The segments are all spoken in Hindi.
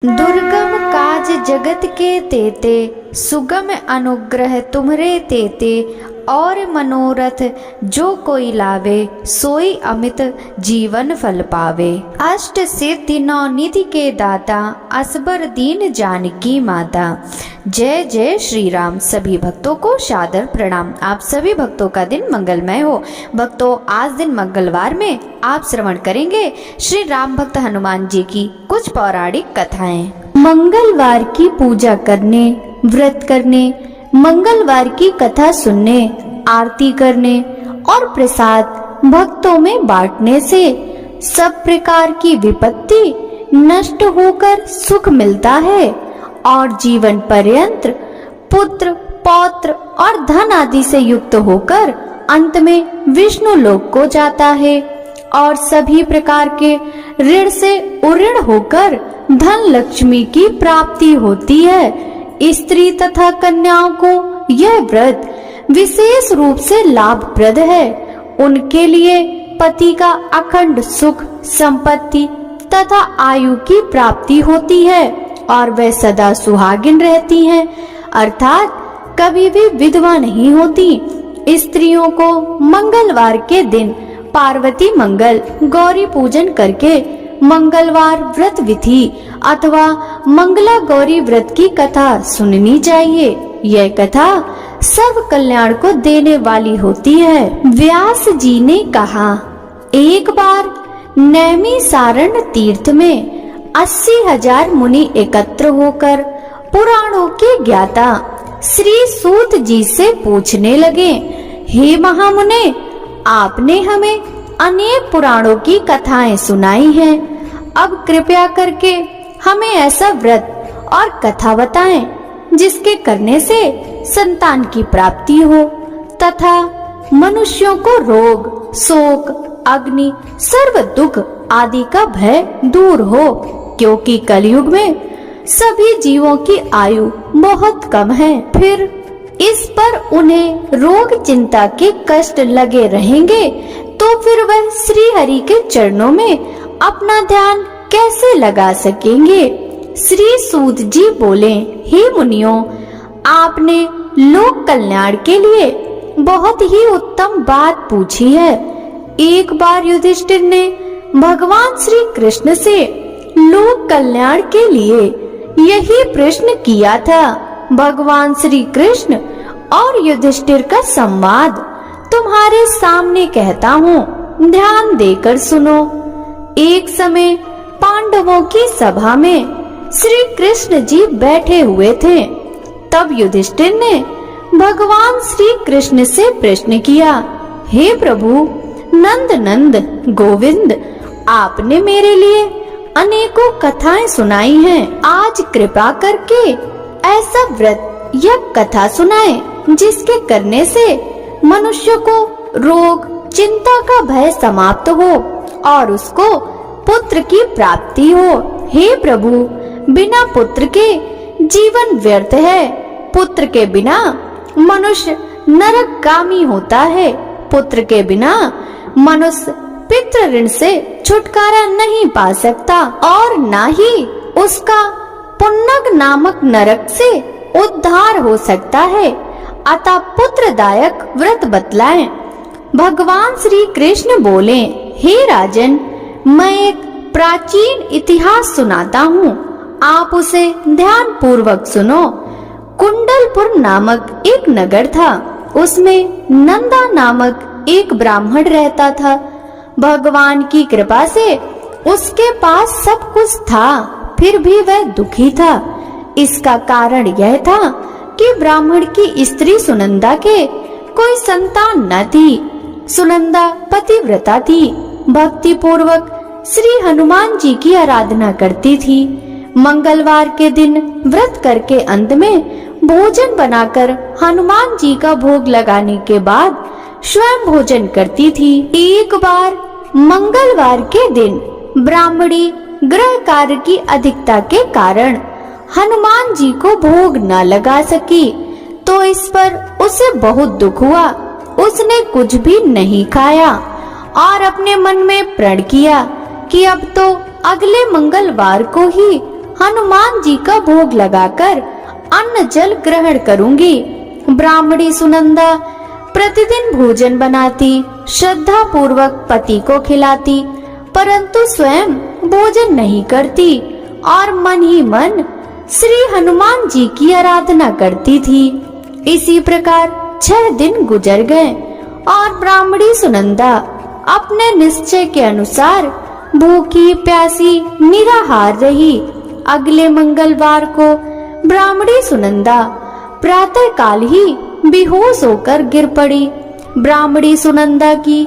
दुर्गम काज जगत के तेते, सुगम अनुग्रह तुम्हरे तेते। और मनोरथ जो कोई लावे, सोई अमित जीवन फल पावे। अष्ट सिद्धि नौ निधि के दाता, असबर दीन जानकी माता। जय जय श्री राम। सभी भक्तों को सादर प्रणाम। आप सभी भक्तों का दिन मंगलमय हो। भक्तों, आज दिन मंगलवार में आप श्रवण करेंगे श्री राम भक्त हनुमान जी की कुछ पौराणिक कथाएं। मंगलवार की पूजा करने, व्रत करने, मंगलवार की कथा सुनने, आरती करने और प्रसाद भक्तों में बांटने से सब प्रकार की विपत्ति नष्ट होकर सुख मिलता है और जीवन पर्यंत पुत्र, पौत्र और धन आदि से युक्त होकर अंत में विष्णु लोक को जाता है और सभी प्रकार के ऋण से उऋण होकर धन लक्ष्मी की प्राप्ति होती है। स्त्री तथा कन्याओं को यह व्रत विशेष रूप से लाभप्रद है। उनके लिए पति का अखंड सुख, संपत्ति तथा आयु की प्राप्ति होती है और वे सदा सुहागिन रहती हैं, अर्थात कभी भी विधवा नहीं होती। स्त्रियों को मंगलवार के दिन पार्वती मंगल गौरी पूजन करके मंगलवार व्रत विधि अथवा मंगला गौरी व्रत की कथा सुननी चाहिए। यह कथा सर्व कल्याण को देने वाली होती है। व्यास जी ने कहा, एक बार नैमिषारण्य तीर्थ में 80,000 मुनि एकत्र होकर पुराणों के ज्ञाता श्री सूत जी से पूछने लगे, हे महामुने, आपने हमें अनेक पुराणों की कथाएं सुनाई हैं। अब कृपया करके हमें ऐसा व्रत और कथा बताएं जिसके करने से संतान की प्राप्ति हो तथा मनुष्यों को रोग, शोक, अग्नि, सर्व दुख आदि का भय दूर हो, क्योंकि कलयुग में सभी जीवों की आयु बहुत कम है। फिर इस पर उन्हें रोग चिंता के कष्ट लगे रहेंगे तो फिर वह श्री हरि के चरणों में अपना ध्यान कैसे लगा सकेंगे। श्री सूत जी बोले, हे मुनियों, आपने लोक कल्याण के लिए बहुत ही उत्तम बात पूछी है। एक बार युधिष्ठिर ने भगवान श्री कृष्ण से लोक कल्याण के लिए यही प्रश्न किया था। भगवान श्री कृष्ण और युधिष्ठिर का संवाद तुम्हारे सामने कहता हूँ, ध्यान देकर सुनो। एक समय पांडवों की सभा में श्री कृष्ण जी बैठे हुए थे। तब युधिष्ठिर ने भगवान श्री कृष्ण से प्रश्न किया, हे प्रभु नंद नंद गोविंद, आपने मेरे लिए अनेकों कथाएं सुनाई हैं। आज कृपा करके ऐसा व्रत या कथा सुनाएं जिसके करने से मनुष्य को रोग, चिंता का भय समाप्त हो और उसको पुत्र की प्राप्ति हो। हे प्रभु, बिना पुत्र के जीवन व्यर्थ है। पुत्र के बिना मनुष्य नरकगामी होता है। पुत्र के बिना मनुष्य पितृ ऋण से छुटकारा नहीं पा सकता और न ही उसका पुन्नग नामक नरक से उद्धार हो सकता है। अतः पुत्रदायक व्रत बतलाएं। भगवान श्री कृष्ण बोले, हे राजन, मैं एक प्राचीन इतिहास सुनाता हूँ, आप उसे ध्यान पूर्वक सुनो। कुंडलपुर नामक एक नगर था। उसमें नंदा नामक एक ब्राह्मण रहता था। भगवान की कृपा से उसके पास सब कुछ था, फिर भी वह दुखी था। इसका कारण यह था कि ब्राह्मण की स्त्री सुनंदा के कोई संतान न थी। सुनंदा पतिव्रता थी, भक्ति पूर्वक श्री हनुमान जी की आराधना करती थी। मंगलवार के दिन व्रत करके अंत में भोजन बनाकर हनुमान जी का भोग लगाने के बाद स्वयं भोजन करती थी। एक बार मंगलवार के दिन ब्राह्मणी गृह कार्य की अधिकता के कारण हनुमान जी को भोग न लगा सकी, तो इस पर उसे बहुत दुख हुआ। उसने कुछ भी नहीं खाया और अपने मन में प्रण किया कि अब तो अगले मंगलवार को ही हनुमान जी का भोग लगाकर अन्न जल ग्रहण करूंगी। ब्राह्मणी सुनंदा प्रतिदिन भोजन बनाती, श्रद्धा पूर्वक पति को खिलाती, परंतु स्वयं भोजन नहीं करती और मन ही मन श्री हनुमान जी की आराधना करती थी। इसी प्रकार 6 दिन गुजर गए और ब्राह्मणी सुनंदा अपने निश्चय के अनुसार भूखी प्यासी निराहार रही। अगले मंगलवार को ब्राह्मणी सुनंदा प्रातः काल ही बेहोश होकर गिर पड़ी। ब्राह्मणी सुनंदा की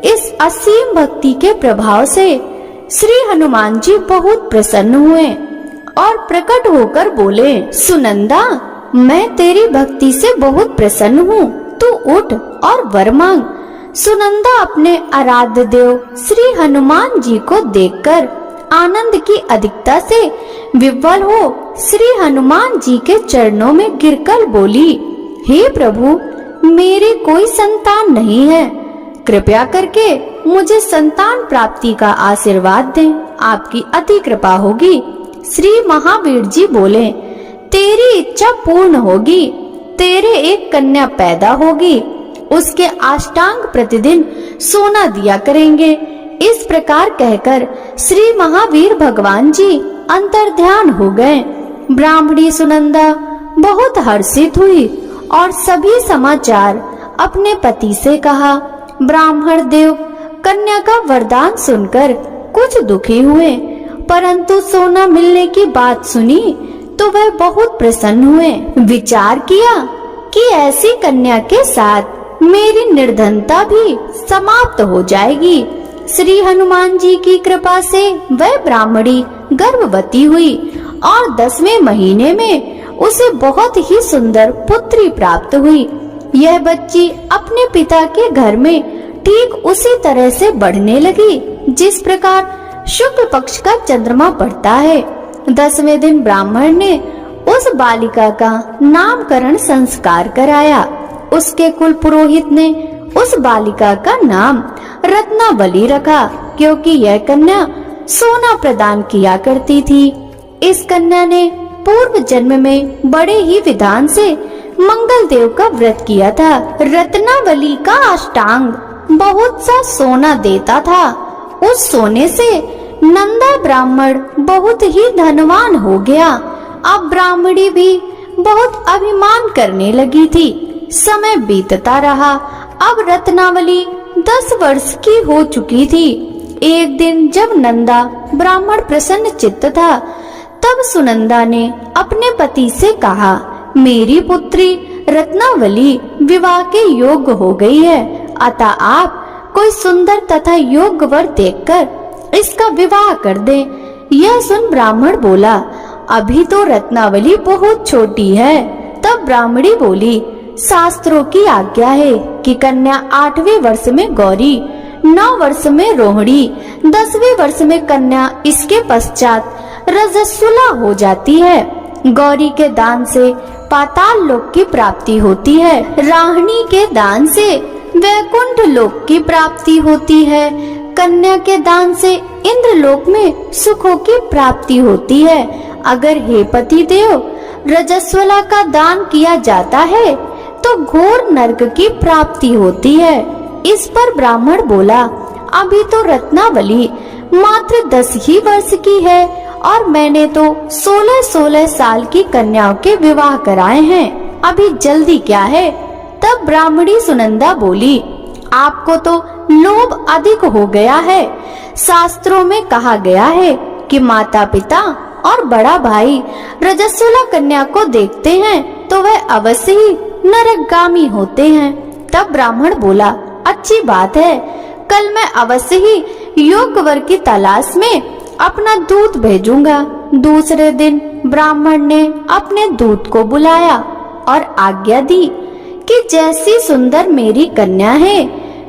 इस असीम भक्ति के प्रभाव से श्री हनुमान जी बहुत प्रसन्न हुए और प्रकट होकर बोले, सुनंदा, मैं तेरी भक्ति से बहुत प्रसन्न हूँ, तू उठ और वर मांग। सुनंदा अपने आराध्य देव श्री हनुमान जी को देखकर आनंद की अधिकता से विह्वल हो श्री हनुमान जी के चरणों में गिरकर बोली, हे प्रभु, मेरी कोई संतान नहीं है, कृपया करके मुझे संतान प्राप्ति का आशीर्वाद दें, आपकी अति कृपा होगी। श्री महावीर जी बोले, तेरी इच्छा पूर्ण होगी, तेरे एक कन्या पैदा होगी, उसके अष्टांग प्रतिदिन सोना दिया करेंगे। इस प्रकार कहकर श्री महावीर भगवान जी अंतर्ध्यान हो गए। ब्राह्मणी सुनंदा बहुत हर्षित हुई और सभी समाचार अपने पति से कहा। ब्राह्मण देव कन्या का वरदान सुनकर कुछ दुखी हुए, परंतु सोना मिलने की बात सुनी तो वह बहुत प्रसन्न हुए। विचार किया कि ऐसी कन्या के साथ मेरी निर्धनता भी समाप्त हो जाएगी। श्री हनुमान जी की कृपा से वह ब्राह्मणी गर्भवती हुई और 10वें महीने में उसे बहुत ही सुंदर पुत्री प्राप्त हुई। यह बच्ची अपने पिता के घर में ठीक उसी तरह से बढ़ने लगी जिस प्रकार शुक्ल पक्ष का चंद्रमा बढ़ता है। 10वें दिन ब्राह्मण ने उस बालिका का नामकरण संस्कार कराया। उसके कुल पुरोहित ने उस बालिका का नाम रत्नावली रखा, क्योंकि यह कन्या सोना प्रदान किया करती थी। इस कन्या ने पूर्व जन्म में बड़े ही विधान से मंगल देव का व्रत किया था। रत्नावली का अष्टांग बहुत सा सोना देता था। उस सोने से नंदा ब्राह्मण बहुत ही धनवान हो गया। अब ब्राह्मणी भी बहुत अभिमान करने लगी थी। समय बीतता रहा। अब रत्नावली 10 वर्ष की हो चुकी थी। एक दिन जब नंदा ब्राह्मण प्रसन्न चित्त था, तब सुनंदा ने अपने पति से कहा, मेरी पुत्री रत्नावली विवाह के योग्य हो गई है, अतः आप कोई सुंदर तथा योग्य वर देखकर इसका विवाह कर दें। यह सुन ब्राह्मण बोला, अभी तो रत्नावली बहुत छोटी है। तब ब्राह्मणी बोली, शास्त्रों की आज्ञा है कि कन्या 8वें वर्ष में गौरी, 9 वर्ष में रोहिणी, 10वें वर्ष में कन्या, इसके पश्चात रजस्वला हो जाती है। गौरी के दान से पाताल लोक की प्राप्ति होती है, राहणी के दान से वैकुंठ लोक की प्राप्ति होती है, कन्या के दान से इंद्र लोक में सुखों की प्राप्ति होती है। अगर हे पति देव रजस्वला का दान किया जाता है तो घोर नरक की प्राप्ति होती है। इस पर ब्राह्मण बोला, अभी तो रत्नावली मात्र 10 ही वर्ष की है और मैंने तो 16-16 साल की कन्याओं के विवाह कराए हैं, अभी जल्दी क्या है। तब ब्राह्मणी सुनंदा बोली, आपको तो लोभ अधिक हो गया है। शास्त्रों में कहा गया है कि माता पिता और बड़ा भाई रजस्वला कन्या को देखते हैं तो वह अवश्य ही नरकगामी होते हैं। तब ब्राह्मण बोला, अच्छी बात है, कल मैं अवश्य ही योग्य वर की तलाश में अपना दूत भेजूंगा। दूसरे दिन ब्राह्मण ने अपने दूत को बुलाया और आज्ञा दी कि जैसी सुंदर मेरी कन्या है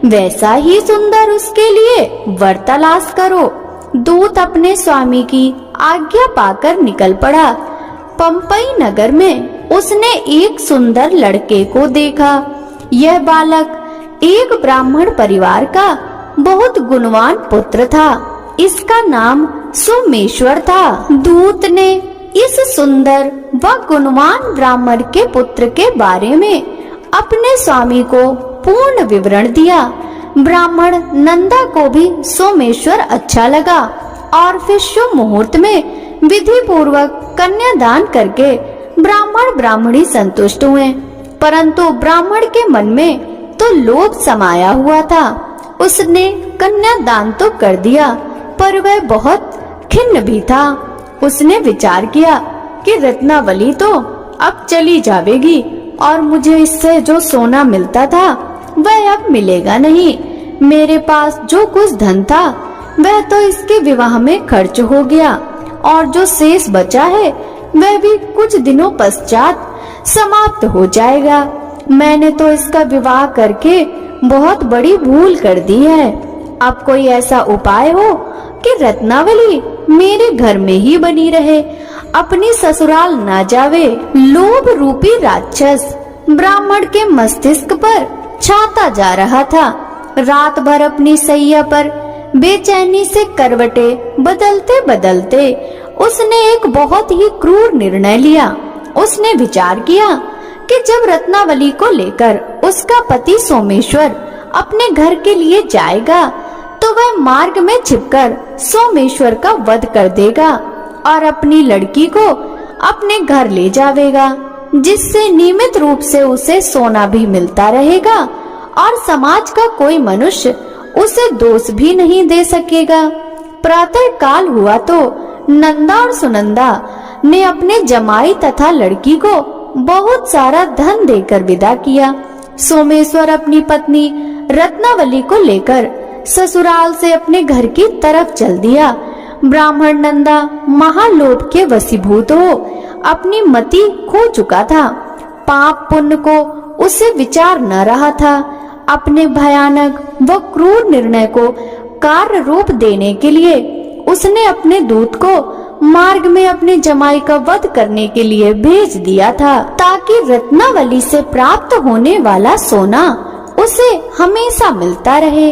वैसा ही सुंदर उसके लिए वर तलाश करो। दूत अपने स्वामी की आज्ञा पाकर निकल पड़ा। पंपई नगर में उसने एक सुंदर लड़के को देखा। यह बालक एक ब्राह्मण परिवार का बहुत गुणवान पुत्र था। इसका नाम सोमेश्वर था। दूत ने इस सुंदर व गुणवान ब्राह्मण के पुत्र के बारे में अपने स्वामी को पूर्ण विवरण दिया। ब्राह्मण नंदा को भी सोमेश्वर अच्छा लगा और फिर शुभ मुहूर्त में विधि पूर्वक कन्यादान करके ब्राह्मण ब्राह्मणी संतुष्ट हुए। परंतु ब्राह्मण के मन में तो लोभ समाया हुआ था। उसने कन्यादान तो कर दिया, पर वह बहुत खिन्न भी था। उसने विचार किया कि रत्नावली तो अब चली जावेगी और मुझे इससे जो सोना मिलता था वह अब मिलेगा नहीं। मेरे पास जो कुछ धन था वह तो इसके विवाह में खर्च हो गया और जो शेष बचा है वह भी कुछ दिनों पश्चात समाप्त हो जाएगा। मैंने तो इसका विवाह करके बहुत बड़ी भूल कर दी है। अब कोई ऐसा उपाय हो कि रत्नावली मेरे घर में ही बनी रहे, अपनी ससुराल ना जावे। लोभ रूपी राक्षस ब्राह्मण के मस्तिष्क पर छाता जा रहा था। रात भर अपनी सैया पर बेचैनी से करवटे बदलते बदलते उसने एक बहुत ही क्रूर निर्णय लिया। उसने विचार किया कि जब रत्नावली को लेकर उसका पति सोमेश्वर अपने घर के लिए जाएगा तो वह मार्ग में छिपकर सोमेश्वर का वध कर देगा और अपनी लड़की को अपने घर ले जावेगा, जिससे नियमित रूप से उसे सोना भी मिलता रहेगा और समाज का कोई मनुष्य उसे दोष भी नहीं दे सकेगा। प्रातः काल हुआ तो नंदा और सुनंदा ने अपने जमाई तथा लड़की को बहुत सारा धन देकर विदा किया। सोमेश्वर अपनी पत्नी रत्नावली को लेकर ससुराल से अपने घर की तरफ चल दिया। ब्राह्मण नंदा महालोभ के वशीभूत हो अपनी मति खो चुका था। पाप पुण्य को उसे विचार न रहा था। अपने भयानक व क्रूर निर्णय को कार्य रूप देने के लिए उसने अपने दूत को मार्ग में अपने जमाई का वध करने के लिए भेज दिया था, ताकि रत्नावली से प्राप्त होने वाला सोना उसे हमेशा मिलता रहे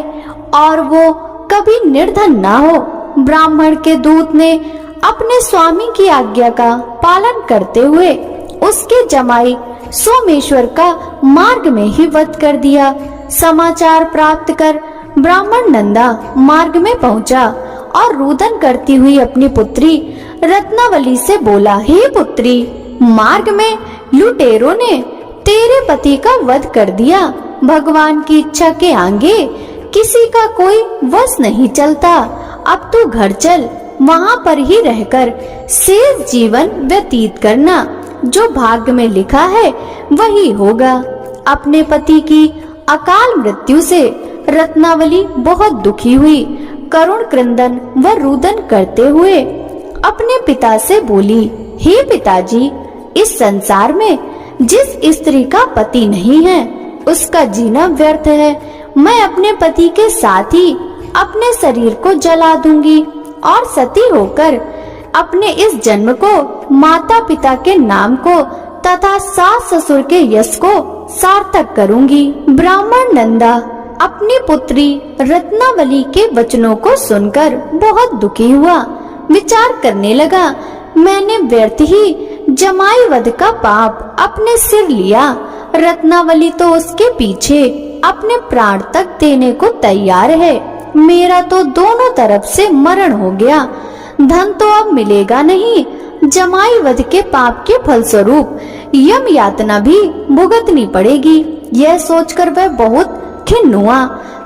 और वो कभी निर्धन ना हो। ब्राह्मण के दूत ने अपने स्वामी की आज्ञा का पालन करते हुए उसके जमाई सोमेश्वर का मार्ग में ही वध कर दिया। समाचार प्राप्त कर ब्राह्मण नंदा मार्ग में पहुंचा और रुदन करती हुई अपनी पुत्री रत्नावली से बोला, हे पुत्री, मार्ग में लुटेरों ने तेरे पति का वध कर दिया। भगवान की इच्छा के आगे किसी का कोई वश नहीं चलता। अब तू घर चल, वहाँ पर ही रहकर शेष जीवन व्यतीत करना। जो भाग्य में लिखा है वही होगा। अपने पति की अकाल मृत्यु से रत्नावली बहुत दुखी हुई। करुण क्रंदन व रुदन करते हुए अपने पिता से बोली, हे पिताजी, इस संसार में जिस स्त्री का पति नहीं है उसका जीना व्यर्थ है। मैं अपने पति के साथ ही अपने शरीर को जला दूंगी और सती होकर अपने इस जन्म को, माता पिता के नाम को तथा सास ससुर के यश को सार्थक करूंगी। ब्राह्मण नंदा अपनी पुत्री रत्नावली के वचनों को सुनकर बहुत दुखी हुआ। विचार करने लगा, मैंने व्यर्थ ही जमाई वध का पाप अपने सिर लिया। रत्नावली तो उसके पीछे अपने प्राण तक देने को तैयार है। मेरा तो दोनों तरफ से मरण हो गया। धन तो अब मिलेगा नहीं। जमाई वध के पाप के फलस्वरूप यम यातना भी भुगतनी पड़ेगी। यह सोचकर वह बहुत खिन्न हुआ।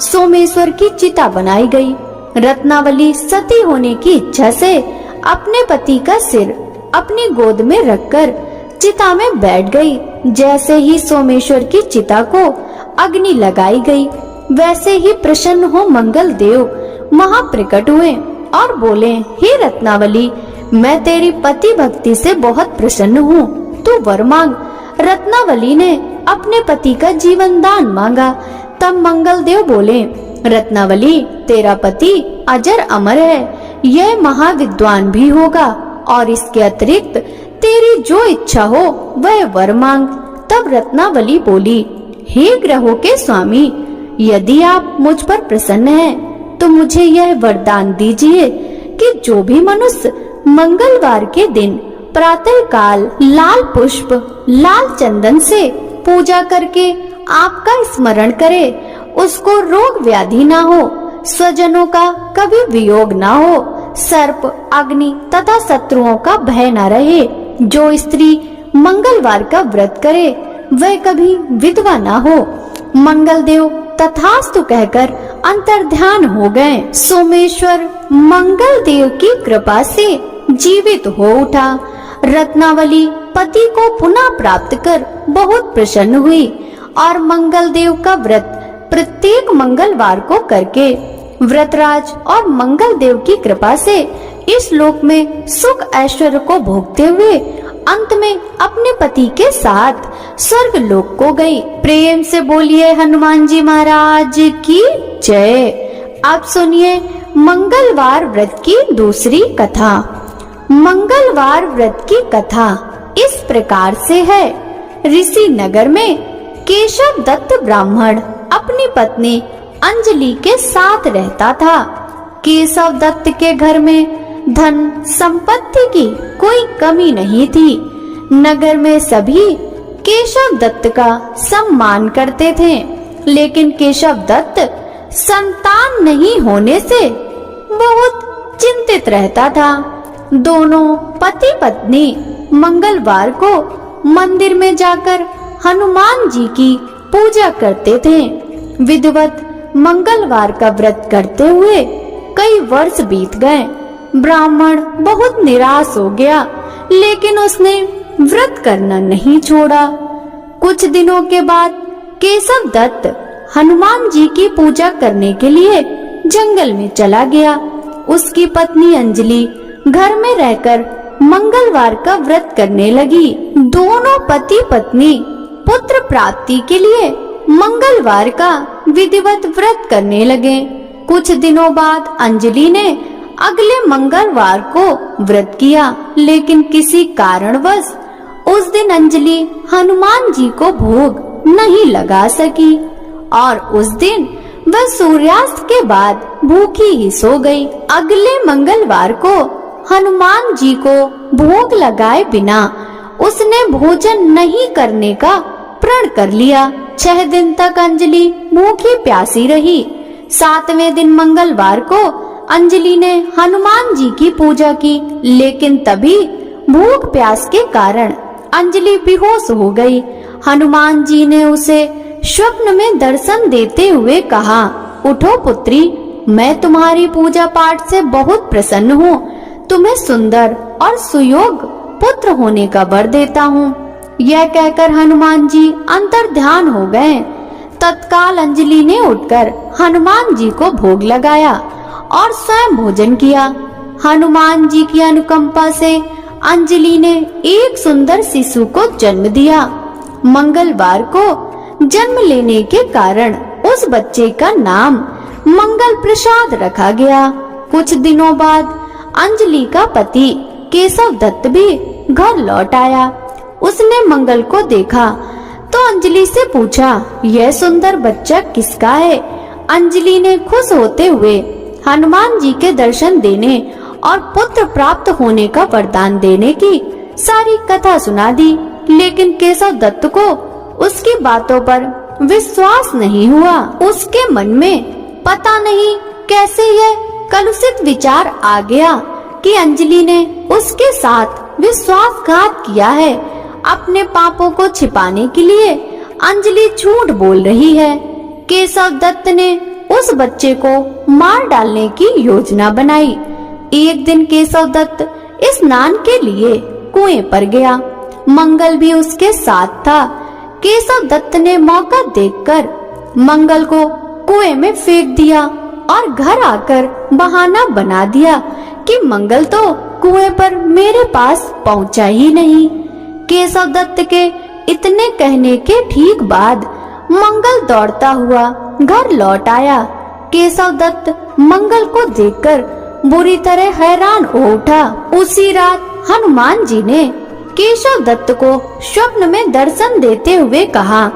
सोमेश्वर की चिता बनाई गई। रत्नावली सती होने की इच्छा से अपने पति का सिर अपनी गोद में रखकर चिता में बैठ गई। जैसे ही सोमेश्वर की चिता को अग्नि लगाई गई, वैसे ही प्रसन्न हो मंगल देव महाप्रकट हुए और बोले, हे रत्नावली, मैं तेरी पति भक्ति से बहुत प्रसन्न हूँ, तू वर मांग। रत्नावली ने अपने पति का जीवन दान मांगा। तब मंगल देव बोले, रत्नावली, तेरा पति अजर अमर है, यह महाविद्वान भी होगा और इसके अतिरिक्त तेरी जो इच्छा हो वह वर मांग। तब रत्नावली बोली, हे ग्रहों के स्वामी, यदि आप मुझ पर प्रसन्न हैं तो मुझे यह वरदान दीजिए कि जो भी मनुष्य मंगलवार के दिन प्रातः काल लाल पुष्प लाल चंदन से पूजा करके आपका स्मरण करे, उसको रोग व्याधि ना हो, स्वजनों का कभी वियोग ना हो, सर्प अग्नि तथा शत्रुओं का भय न रहे। जो स्त्री मंगलवार का व्रत करे वह कभी विधवा ना हो। मंगल देव तथास्तु कहकर अंतर्ध्यान हो गए। सोमेश्वर मंगल देव की कृपा से जीवित हो उठा। रत्नावली पति को पुनः प्राप्त कर बहुत प्रसन्न हुई और मंगल देव का व्रत प्रत्येक मंगलवार को करके व्रतराज और मंगल देव की कृपा से इस लोक में सुख ऐश्वर्य को भोगते हुए अंत में अपने पति के साथ स्वर्ग लोक को गई। प्रेम से बोलिए हनुमान जी महाराज की जय। अब सुनिए मंगलवार व्रत की दूसरी कथा। मंगलवार व्रत की कथा इस प्रकार से है। ऋषि नगर में केशव दत्त ब्राह्मण अपनी पत्नी अंजलि के साथ रहता था। केशव दत्त के घर में धन संपत्ति की कोई कमी नहीं थी। नगर में सभी केशव दत्त का सम्मान करते थे, लेकिन केशव दत्त संतान नहीं होने से बहुत चिंतित रहता था। दोनों पति पत्नी मंगलवार को मंदिर में जाकर हनुमान जी की पूजा करते थे। विधिवत मंगलवार का व्रत करते हुए कई वर्ष बीत गए। ब्राह्मण बहुत निराश हो गया, लेकिन उसने व्रत करना नहीं छोड़ा। कुछ दिनों के बाद केशव दत्त हनुमान जी की पूजा करने के लिए जंगल में चला गया। उसकी पत्नी अंजलि घर में रहकर मंगलवार का व्रत करने लगी। दोनों पति पत्नी पुत्र प्राप्ति के लिए मंगलवार का विधिवत व्रत करने लगे। कुछ दिनों बाद अंजलि ने अगले मंगलवार को व्रत किया, लेकिन किसी कारणवश उस दिन अंजलि हनुमान जी को भोग नहीं लगा सकी और उस दिन वह सूर्यास्त के बाद भूखी ही सो गई। अगले मंगलवार को हनुमान जी को भोग लगाए बिना उसने भोजन नहीं करने का प्रण कर लिया। 6 दिन तक अंजलि भूखी प्यासी रही। 7वें दिन मंगलवार को अंजलि ने हनुमान जी की पूजा की, लेकिन तभी भूख प्यास के कारण अंजलि बेहोश हो गई। हनुमान जी ने उसे स्वप्न में दर्शन देते हुए कहा, उठो पुत्री, मैं तुम्हारी पूजा पाठ से बहुत प्रसन्न हूँ। तुम्हें सुंदर और सुयोग पुत्र होने का वर देता हूँ। यह कहकर हनुमान जी अंतर्ध्यान हो गए। तत्काल अंजलि ने उठकर हनुमान जी को भोग लगाया और स्वयं भोजन किया। हनुमान जी की अनुकंपा से अंजलि ने एक सुंदर शिशु को जन्म दिया। मंगलवार को जन्म लेने के कारण उस बच्चे का नाम मंगल प्रसाद रखा गया। कुछ दिनों बाद अंजलि का पति केशव दत्त भी घर लौट आया। उसने मंगल को देखा तो अंजलि से पूछा, यह सुंदर बच्चा किसका है? अंजलि ने खुश होते हुए हनुमान जी के दर्शन देने और पुत्र प्राप्त होने का वरदान देने की सारी कथा सुना दी, लेकिन केशव दत्त को उसकी बातों पर विश्वास नहीं हुआ। उसके मन में पता नहीं कैसे यह कलुषित विचार आ गया कि अंजलि ने उसके साथ विश्वासघात किया है। अपने पापों को छिपाने के लिए अंजलि झूठ बोल रही है। केशव दत्त ने उस बच्चे को मार डालने की योजना बनाई। एक दिन केशव दत्त स्नान के लिए कुएं पर गया। मंगल भी उसके साथ था। केशव दत्त ने मौका देखकर मंगल को कुएं में फेंक दिया और घर आकर बहाना बना दिया कि मंगल तो कुएं पर मेरे पास पहुंचा ही नहीं। केशव दत्त के इतने कहने के ठीक बाद मंगल दौड़ता हुआ घर लौट आया। केशव दत्त मंगल को देखकर बुरी तरह हैरान हो उठा। उसी रात हनुमान जी ने केशव दत्त को स्वप्न में दर्शन देते हुए कहा,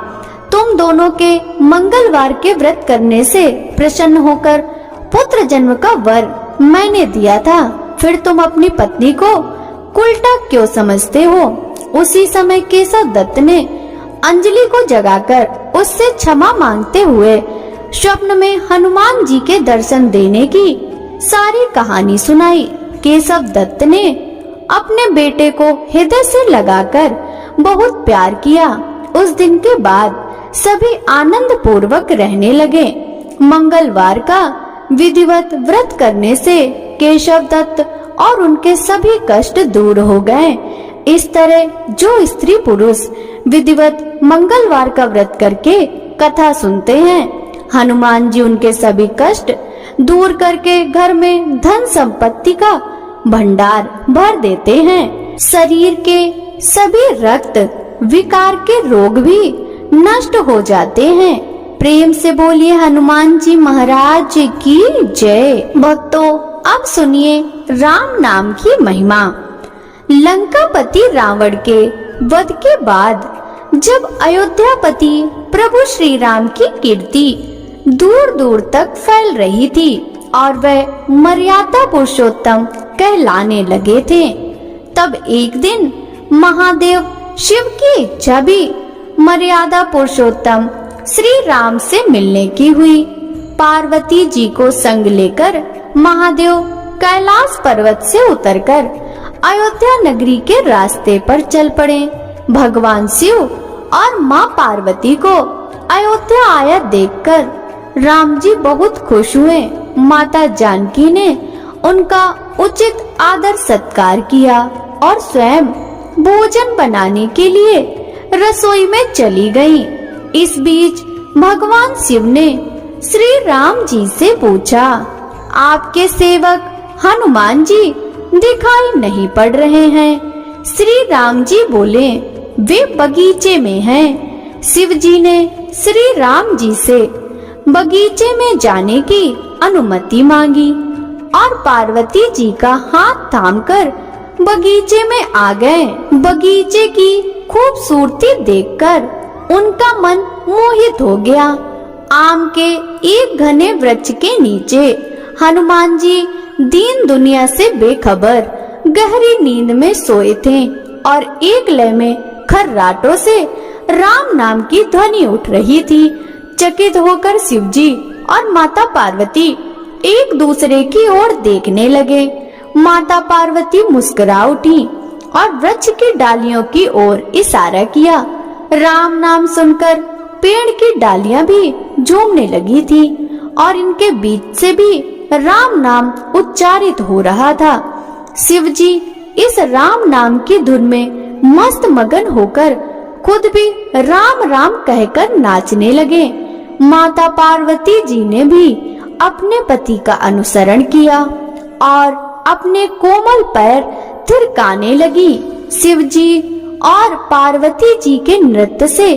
तुम दोनों के मंगलवार के व्रत करने से प्रसन्न होकर पुत्र जन्म का वर मैंने दिया था, फिर तुम अपनी पत्नी को उल्टा क्यों समझते हो? उसी समय केशव दत्त ने अंजलि को जगाकर उससे क्षमा मांगते हुए स्वप्न में हनुमान जी के दर्शन देने की सारी कहानी सुनाई। केशव दत्त ने अपने बेटे को हृदय से लगाकर बहुत प्यार किया। उस दिन के बाद सभी आनंद पूर्वक रहने लगे। मंगलवार का विधिवत व्रत करने से केशव दत्त और उनके सभी कष्ट दूर हो गए। इस तरह जो स्त्री पुरुष विधिवत मंगलवार का व्रत करके कथा सुनते हैं, हनुमान जी उनके सभी कष्ट दूर करके घर में धन संपत्ति का भंडार भर देते हैं। शरीर के सभी रक्त विकार के रोग भी नष्ट हो जाते हैं। प्रेम से बोलिए हनुमान जी महाराज की जय। भक्तों, अब सुनिए राम नाम की महिमा। लंकापति रावण के वध के बाद जब अयोध्यापति प्रभु श्री राम की कीर्ति दूर दूर तक फैल रही थी और वह मर्यादा पुरुषोत्तम कहलाने लगे थे, तब एक दिन महादेव शिव की इच्छा भी मर्यादा पुरुषोत्तम श्री राम से मिलने की हुई। पार्वती जी को संग लेकर महादेव कैलाश पर्वत से उतरकर अयोध्या नगरी के रास्ते पर चल पड़े। भगवान शिव और माँ पार्वती को अयोध्या आया देखकर राम जी बहुत खुश हुए। माता जानकी ने उनका उचित आदर सत्कार किया और स्वयं भोजन बनाने के लिए रसोई में चली गईं। इस बीच भगवान शिव ने श्री राम जी से पूछा, आपके सेवक हनुमान जी दिखाई नहीं पड़ रहे हैं। श्री राम जी बोले, वे बगीचे में हैं। शिव जी ने श्री राम जी से बगीचे में जाने की अनुमति मांगी और पार्वती जी का हाथ थामकर बगीचे में आ गए। बगीचे की खूबसूरती देखकर उनका मन मोहित हो गया। आम के एक घने वृक्ष के नीचे हनुमान जी दीन दुनिया से बेखबर गहरी नींद में सोए थे और एक लय में खर्राटों से राम नाम की ध्वनि उठ रही थी। चकित होकर शिवजी और माता पार्वती एक दूसरे की ओर देखने लगे। माता पार्वती मुस्कुरा उठी और वृक्ष की डालियों की ओर इशारा किया। राम नाम सुनकर पेड़ की डालियां भी झूमने लगी थी और इनके बीच से भी राम नाम उच्चारित हो रहा था। शिवजी इस राम नाम की धुन में मस्त मगन होकर खुद भी राम राम कहकर नाचने लगे। माता पार्वती जी ने भी अपने पति का अनुसरण किया और अपने कोमल पैर थिरकाने लगी। शिवजी और पार्वती जी के नृत्य से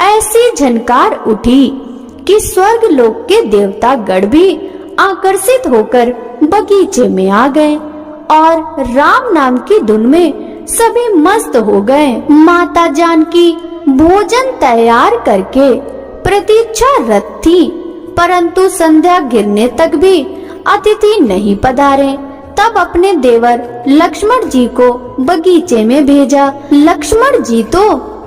ऐसी झनकार उठी कि स्वर्ग लोक के देवता गण भी आकर्षित होकर बगीचे में आ गए और राम नाम की धुन में सभी मस्त हो गए। माता जानकी भोजन तैयार करके प्रतीक्षारत थी, परंतु संध्या गिरने तक भी अतिथि नहीं पधारे। तब अपने देवर लक्ष्मण जी को बगीचे में भेजा। लक्ष्मण जी तो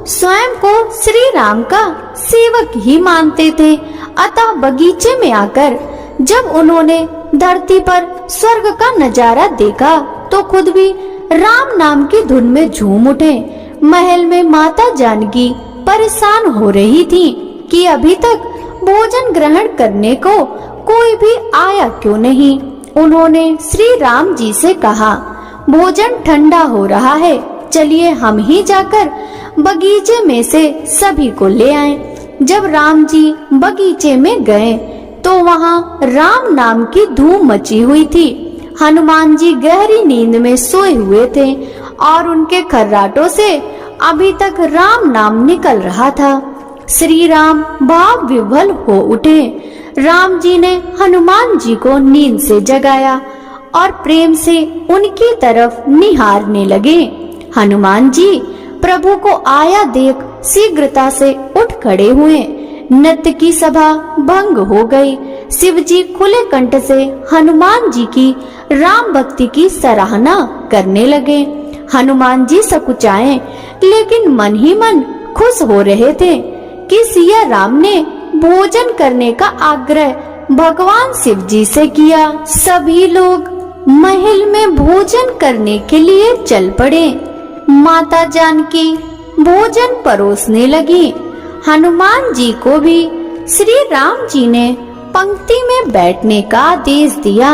स्वयं को श्री राम का सेवक ही मानते थे, अतः बगीचे में आकर जब उन्होंने धरती पर स्वर्ग का नजारा देखा तो खुद भी राम नाम की धुन में झूम उठे। महल में माता जानकी परेशान हो रही थी कि अभी तक भोजन ग्रहण करने को कोई भी आया क्यों नहीं। उन्होंने श्री राम जी से कहा, भोजन ठंडा हो रहा है, चलिए हम ही जाकर बगीचे में से सभी को ले आएं। जब राम जी बगीचे में गए तो वहाँ राम नाम की धूम मची हुई थी। हनुमान जी गहरी नींद में सोए हुए थे और उनके खर्राटों से अभी तक राम नाम निकल रहा था। श्री राम भाव विह्वल हो उठे। राम जी ने हनुमान जी को नींद से जगाया और प्रेम से उनकी तरफ निहारने लगे। हनुमान जी प्रभु को आया देख शीघ्रता से उठ खड़े हुए। नृत्य की सभा भंग हो गई। शिव जी खुले कंठ से हनुमान जी की राम भक्ति की सराहना करने लगे। हनुमान जी सकुचाए लेकिन मन ही मन खुश हो रहे थे कि सिया राम ने भोजन करने का आग्रह भगवान शिव जी से किया। सभी लोग महल में भोजन करने के लिए चल पड़े। माता जानकी भोजन परोसने लगी। हनुमान जी को भी श्री राम जी ने पंक्ति में बैठने का आदेश दिया।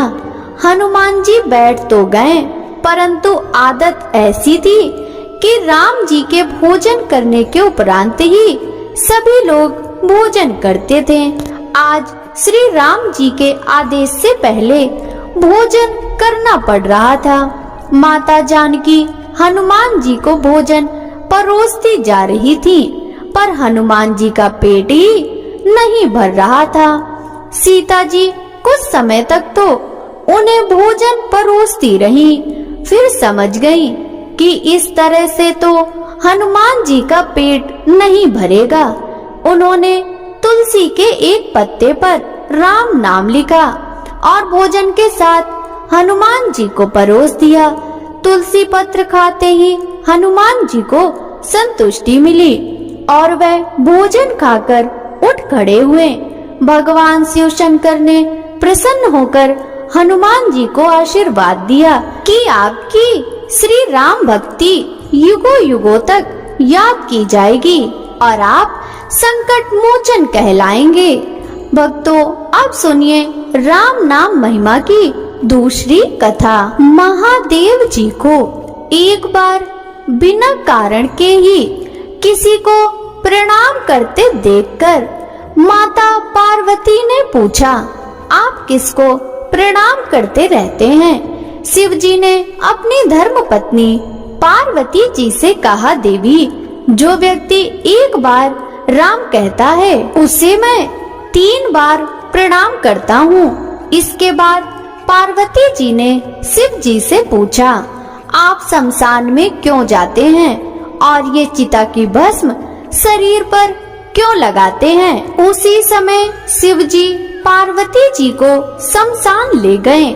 हनुमान जी बैठ तो गए, परंतु आदत ऐसी थी कि राम जी के भोजन करने के उपरांत ही सभी लोग भोजन करते थे। आज श्री राम जी के आदेश से पहले भोजन करना पड़ रहा था। माता जानकी हनुमान जी को भोजन परोसती जा रही थी, पर हनुमान जी का पेट ही नहीं भर रहा था। सीता जी कुछ समय तक तो उन्हें भोजन परोसती रही, फिर समझ गई कि इस तरह से तो हनुमान जी का पेट नहीं भरेगा। उन्होंने तुलसी के एक पत्ते पर राम नाम लिखा और भोजन के साथ हनुमान जी को परोस दिया। तुलसी पत्र खाते ही हनुमान जी को संतुष्टि मिली और वह भोजन खाकर उठ खड़े हुए। भगवान शिव शंकर ने प्रसन्न होकर हनुमान जी को आशीर्वाद दिया कि आपकी श्री राम भक्ति युगों युगों तक याद की जाएगी और आप संकट मोचन कहलाएंगे। भक्तों, अब सुनिए राम नाम महिमा की दूसरी कथा। महादेव जी को एक बार बिना कारण के ही किसी को प्रणाम करते देखकर माता पार्वती ने पूछा, आप किसको प्रणाम करते रहते हैं? शिव जी ने अपनी धर्म पत्नी पार्वती जी से कहा, देवी, जो व्यक्ति एक बार राम कहता है उसे मैं 3 बार प्रणाम करता हूँ। इसके बाद पार्वती जी ने शिव जी से पूछा, आप शमशान में क्यों जाते हैं और ये चिता की भस्म शरीर पर क्यों लगाते हैं? उसी समय शिव जी पार्वती जी को शमशान ले गए।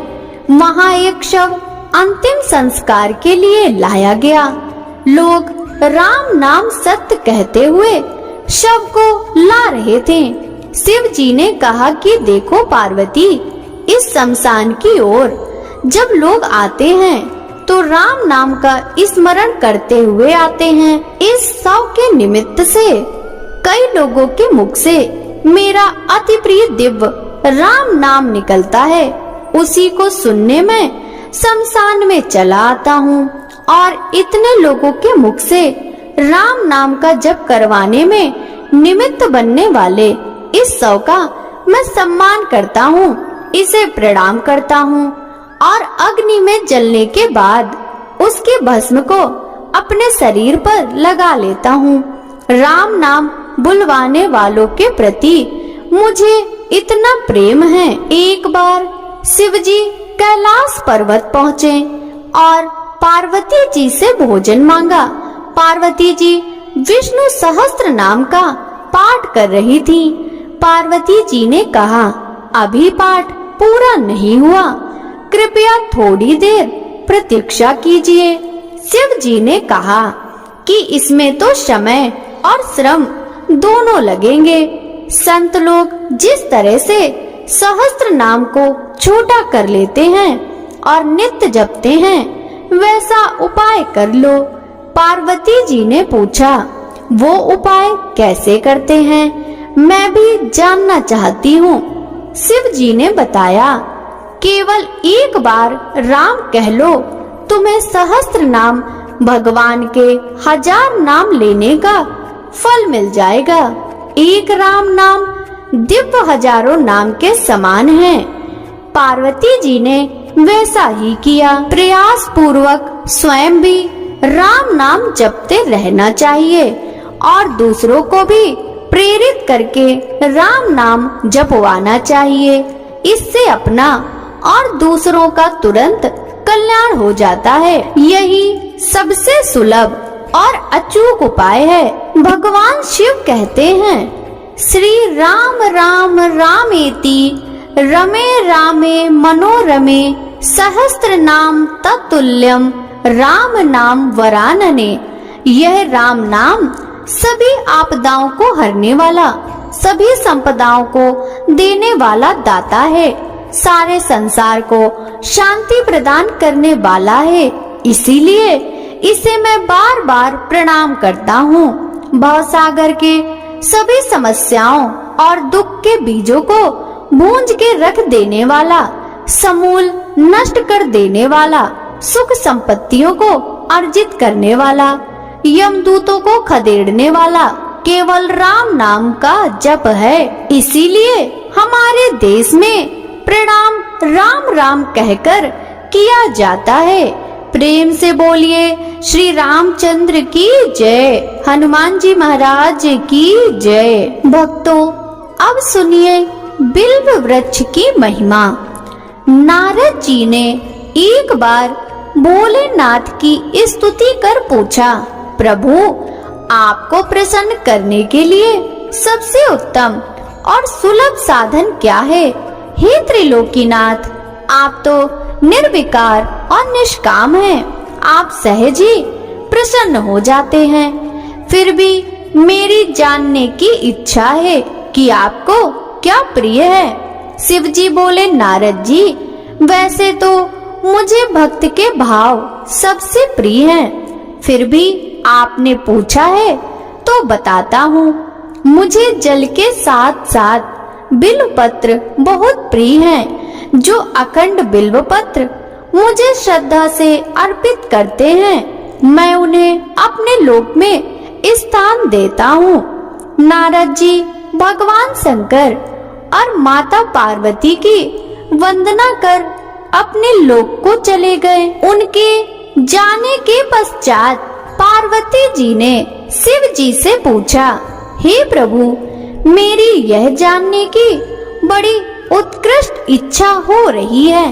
वहाँ एक शव अंतिम संस्कार के लिए लाया गया। लोग राम नाम सत्य कहते हुए शव को ला रहे थे। शिव जी ने कहा कि देखो पार्वती, इस शमशान की ओर जब लोग आते हैं तो राम नाम का स्मरण करते हुए आते हैं। इस शव के निमित्त से कई लोगों के मुख से मेरा अति प्रिय दिव्य राम नाम निकलता है। उसी को सुनने में शमशान में चला आता हूँ और इतने लोगों के मुख से राम नाम का जप करवाने में निमित्त बनने वाले इस शव का मैं सम्मान करता हूँ, इसे प्रणाम करता हूँ और अग्नि में जलने के बाद उसके भस्म को अपने शरीर पर लगा लेता हूँ। राम नाम बुलवाने वालों के प्रति मुझे इतना प्रेम है। एक बार शिव जी कैलाश पर्वत पहुँचे और पार्वती जी से भोजन मांगा। पार्वती जी विष्णु सहस्त्र नाम का पाठ कर रही थी। पार्वती जी ने कहा, अभी पाठ पूरा नहीं हुआ, कृपया थोड़ी देर प्रतीक्षा कीजिए। शिव जी ने कहा कि इसमें तो समय और श्रम दोनों लगेंगे। संत लोग जिस तरह से सहस्त्र नाम को छोटा कर लेते हैं और नित्य जपते हैं, वैसा उपाय कर लो। पार्वती जी ने पूछा, वो उपाय कैसे करते हैं? मैं भी जानना चाहती हूँ। शिव जी ने बताया, केवल एक बार राम कह लो, तुम्हें सहस्त्र नाम भगवान के 1000 नाम लेने का फल मिल जाएगा। एक राम नाम दिव्य हजारों नाम के समान है। पार्वती जी ने वैसा ही किया। प्रयास पूर्वक स्वयं भी राम नाम जपते रहना चाहिए और दूसरों को भी प्रेरित करके राम नाम जपवाना चाहिए। इससे अपना और दूसरों का तुरंत कल्याण हो जाता है। यही सबसे सुलभ और अचूक उपाय है। भगवान शिव कहते हैं, श्री राम राम रामेति रमे रामे मनोरमे सहस्त्र नाम तत्तुल्यम राम नाम वरानने। यह राम नाम सभी आपदाओं को हरने वाला, सभी संपदाओं को देने वाला दाता है, सारे संसार को शांति प्रदान करने वाला है। इसीलिए इसे मैं बार बार प्रणाम करता हूँ। भवसागर के सभी समस्याओं और दुख के बीजों को भूंज के रख देने वाला, समूल नष्ट कर देने वाला, सुख संपत्तियों को अर्जित करने वाला, यमदूतों को खदेड़ने वाला केवल राम नाम का जप है। इसीलिए हमारे देश में प्रणाम राम राम कहकर किया जाता है। प्रेम से बोलिए श्री रामचंद्र की जय, हनुमान जी महाराज की जय। भक्तों, अब सुनिए बिल्व वृक्ष की महिमा। नारद जी ने एक बार भोलेनाथ की स्तुति कर पूछा, प्रभु आपको प्रसन्न करने के लिए सबसे उत्तम और सुलभ साधन क्या है? हे त्रिलोकीनाथ, आप तो निर्विकार और निष्काम हैं। आप सहज ही प्रसन्न हो जाते हैं। फिर भी मेरी जानने की इच्छा है कि आपको क्या प्रिय है। शिव जी बोले, नारद जी वैसे तो मुझे भक्त के भाव सबसे प्रिय हैं। फिर भी आपने पूछा है तो बताता हूँ। मुझे जल के साथ साथ बिल्व पत्र बहुत प्रिय हैं। जो अखंड बिल्व पत्र मुझे श्रद्धा से अर्पित करते हैं, मैं उन्हें अपने लोक में स्थान देता हूँ। नारद जी भगवान शंकर और माता पार्वती की वंदना कर अपने लोक को चले गए। उनके जाने के पश्चात पार्वती जी ने शिव जी से पूछा, हे प्रभु, मेरी यह जानने की बड़ी उत्कृष्ट इच्छा हो रही है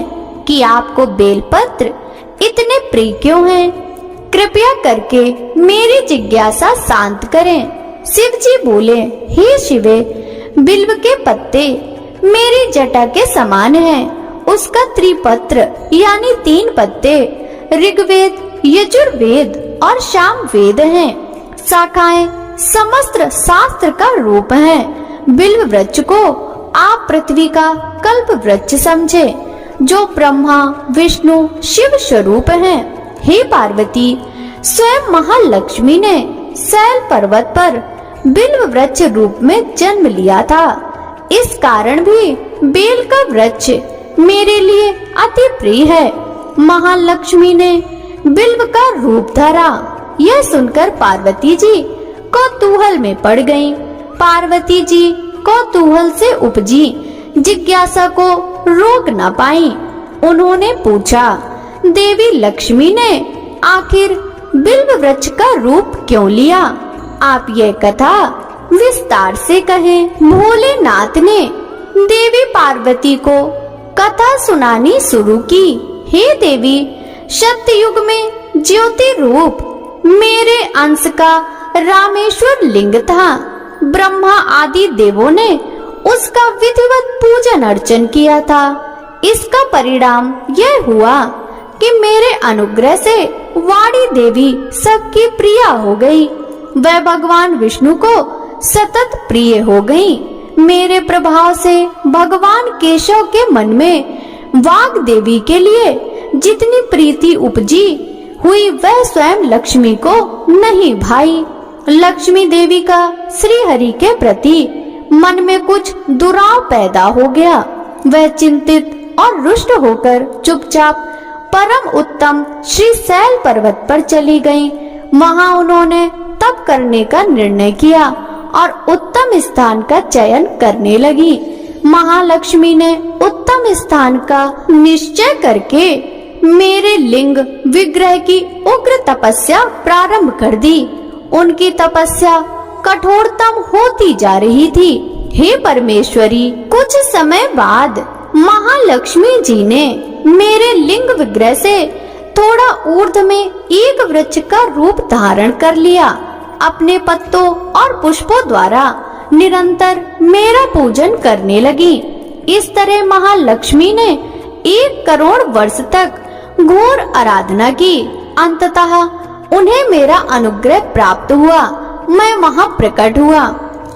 कि आपको बेलपत्र इतने प्रिय क्यों हैं? कृपया करके मेरी जिज्ञासा शांत करें। शिव जी बोले, हे शिवे, बिल्व के पत्ते मेरी जटा के समान हैं। उसका त्रिपत्र यानी 3 पत्ते ऋग्वेद, यजुर्वेद और सामवेद हैं। शाखाएं समस्त शास्त्र का रूप हैं। बिल्व वृक्ष को आप पृथ्वी का कल्प वृक्ष समझे, जो ब्रह्मा विष्णु शिव स्वरूप हैं। हे पार्वती, स्वयं महालक्ष्मी ने शैल पर्वत पर बिल्व वृक्ष रूप में जन्म लिया था। इस कारण भी बेल का वृक्ष मेरे लिए अति प्रिय है। महालक्ष्मी ने बिल्व का रूप धरा। यह सुनकर पार्वती जी कौतूहल में पड़ गईं। पार्वती जी कौतूहल से उपजी जिज्ञासा को रोक न पाई। उन्होंने पूछा, देवी लक्ष्मी ने आखिर बिल्व वृक्ष का रूप क्यों लिया? आप ये कथा विस्तार से कहें। भोलेनाथ ने देवी पार्वती को कथा सुनानी शुरू की। हे देवी, सत्ययुग में ज्योति रूप मेरे अंश का रामेश्वर लिंग था। ब्रह्मा आदि देवों ने उसका विधिवत पूजन अर्चन किया था। इसका परिणाम यह हुआ कि मेरे अनुग्रह से वाणी देवी सबकी प्रिया हो गई। वह भगवान विष्णु को सतत प्रिय हो गई। मेरे प्रभाव से भगवान केशव के मन में वाग देवी के लिए जितनी प्रीति उपजी हुई, वह स्वयं लक्ष्मी को नहीं भाई। लक्ष्मी देवी का श्री हरि के प्रति मन में कुछ दुराव पैदा हो गया। वह चिंतित और रुष्ट होकर चुपचाप परम उत्तम श्री शैल पर्वत पर चली गईं। वहां उन्होंने तप करने का निर्णय किया और उत्तम स्थान का चयन करने लगी। महालक्ष्मी ने उत्तम स्थान का निश्चय करके मेरे लिंग विग्रह की उग्र तपस्या प्रारंभ कर दी। उनकी तपस्या कठोरतम होती जा रही थी। हे परमेश्वरी, कुछ समय बाद महालक्ष्मी जी ने मेरे लिंग विग्रह से थोड़ा ऊर्ध्व में एक वृक्ष का रूप धारण कर लिया। अपने पत्तों और पुष्पों द्वारा निरंतर मेरा पूजन करने लगी। इस तरह महालक्ष्मी ने 1 करोड़ वर्ष तक घोर आराधना की। अंततः उन्हें मेरा अनुग्रह प्राप्त हुआ। मैं वहां प्रकट हुआ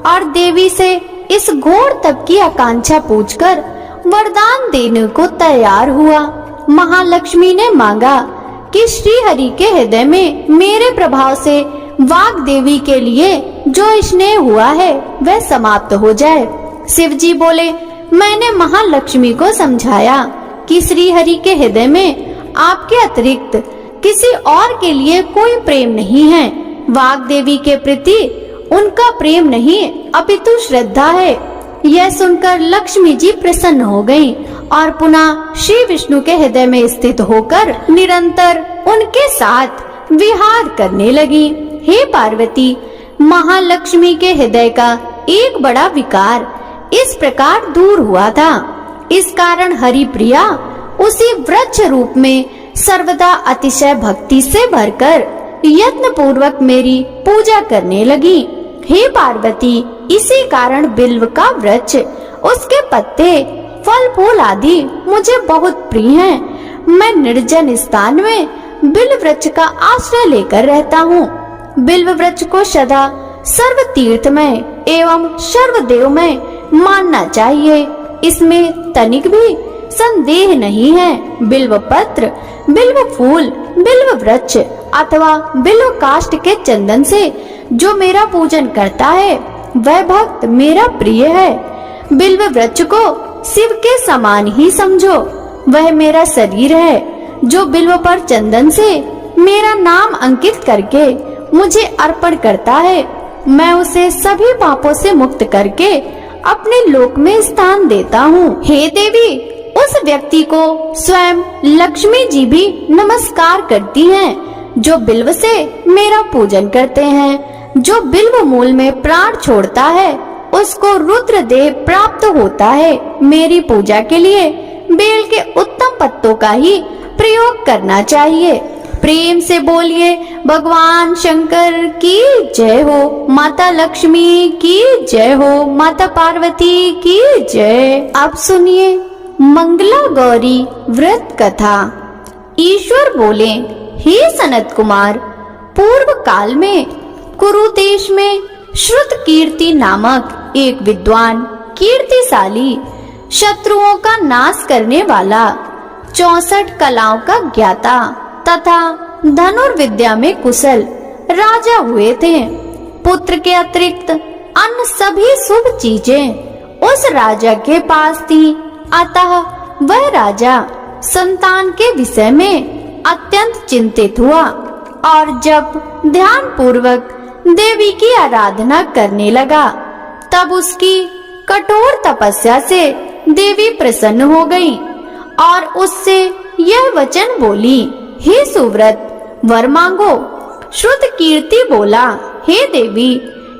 और देवी से इस घोर तप की आकांक्षा पूछकर वरदान देने को तैयार हुआ। महालक्ष्मी ने मांगा कि श्री हरि के हृदय में मेरे प्रभाव से वाग देवी के लिए जो स्नेह हुआ है वह समाप्त हो जाए। शिव जी बोले, मैंने महालक्ष्मी को समझाया कि श्री हरि के हृदय में आपके अतिरिक्त किसी और के लिए कोई प्रेम नहीं है। वाग देवी के प्रति उनका प्रेम नहीं अपितु श्रद्धा है। यह सुनकर लक्ष्मी जी प्रसन्न हो गईं और पुनः श्री विष्णु के हृदय में स्थित होकर निरंतर उनके साथ विहार करने लगी। हे पार्वती, महालक्ष्मी के हृदय का एक बड़ा विकार इस प्रकार दूर हुआ था। इस कारण हरि प्रिया उसी वृक्ष रूप में सर्वदा अतिशय भक्ति से भरकर यत्न पूर्वक मेरी पूजा करने लगी। हे पार्वती, इसी कारण बिल्व का वृक्ष, उसके पत्ते, फल फूल आदि मुझे बहुत प्रिय हैं। मैं निर्जन स्थान में बिल्व वृक्ष का आश्रय लेकर रहता हूँ। बिल्व वृक्ष को सदा सर्व तीर्थमय एवं सर्वदेवमय मानना चाहिए, इसमें तनिक भी संदेह नहीं है। बिल्व पत्र, बिल्व फूल, बिल्व वृक्ष अथवा बिल्व काष्ठ के चंदन से जो मेरा पूजन करता है वह भक्त मेरा प्रिय है। बिल्व वृक्ष को शिव के समान ही समझो, वह मेरा शरीर है। जो बिल्व पर चंदन से मेरा नाम अंकित करके मुझे अर्पण करता है, मैं उसे सभी पापों से मुक्त करके अपने लोक में स्थान देता हूँ। हे देवी, उस व्यक्ति को स्वयं लक्ष्मी जी भी नमस्कार करती हैं जो बिल्व से मेरा पूजन करते हैं। जो बिल्व मूल में प्राण छोड़ता है उसको रुद्रदेव प्राप्त होता है। मेरी पूजा के लिए बेल के उत्तम पत्तों का ही प्रयोग करना चाहिए। प्रेम से बोलिए, भगवान शंकर की जय हो, माता लक्ष्मी की जय हो, माता पार्वती की जय। अब सुनिए मंगला गौरी व्रत कथा। ईश्वर बोले, हे सनत कुमार, पूर्व काल में कुरु देश में श्रुत कीर्ति नामक एक विद्वान, कीर्तिशाली, शत्रुओं का नाश करने वाला, 64 कलाओं का ज्ञाता तथा धनुर्विद्या में कुशल राजा हुए थे। पुत्र के अतिरिक्त अन्य सभी शुभ चीजें उस राजा के पास थी। अतः वह राजा संतान के विषय में अत्यंत चिंतित हुआ और जब ध्यान पूर्वक देवी की आराधना करने लगा तब उसकी कठोर तपस्या से देवी प्रसन्न हो गई और उससे यह वचन बोली, हे सुव्रत, वर मांगो। श्रुत कीर्ति बोला, हे देवी,